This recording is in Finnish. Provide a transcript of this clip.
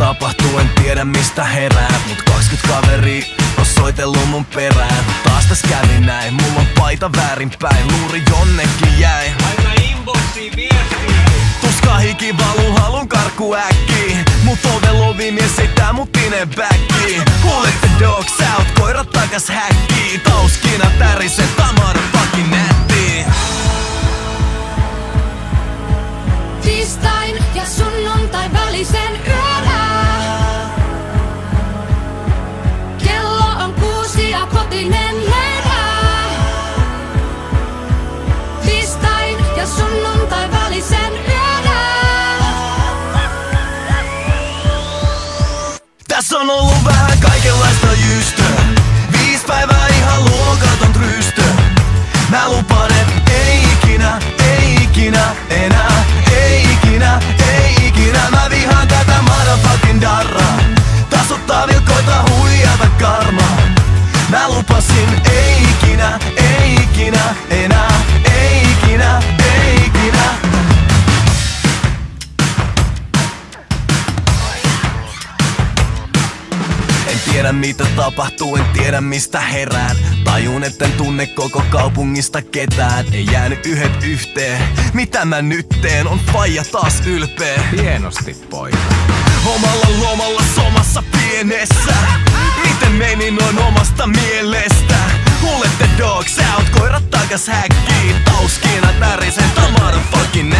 tapahtuu, en tiedä mistä herää. Mut 20 kaveri on soitellut mun perään. Taas täs kävi näin, mulla on paita väärinpäin. Luuri jonnekin jäi. Aina inboxiin viestiä. Tuska hiki valuu, halun karkku äkkiin. Mut oven lovimies heittää mut backiin. Who let the dogs out, koirat takas häkkiin. Tauskina tärisee, tamara fucking nätti. Tiistain ja sunnuntai välisen yönä. Kello on 6 ja kotinen lerää. Tiistain ja sunnuntai välisen yönä. Tässä on ollut vähän kaikenlaista jystöä. 5 päivää ihan luokaton rystö. Mä lupaan, et ei ikinä enää. Ei ikinä, mä vihaan tätä motherfucking darraa. Tasottaa vilkoita huijata karmaa. Mä lupasin, ei ikinä enää. Ei ikinä. En tiedä mitä tapahtuu, en tiedä mistä herään. Tajun etten tunne koko kaupungista ketään. Ei jäänyt yhdet yhteen, mitä mä nyt teen? On faija taas ylpeä. Hienosti poika. Omalla lomalla somassa pienessä. Miten meni noin omasta mielestä? Who let the dogs out, koirat takas häkkiin. Tauskina tärisee, tämä motherfucking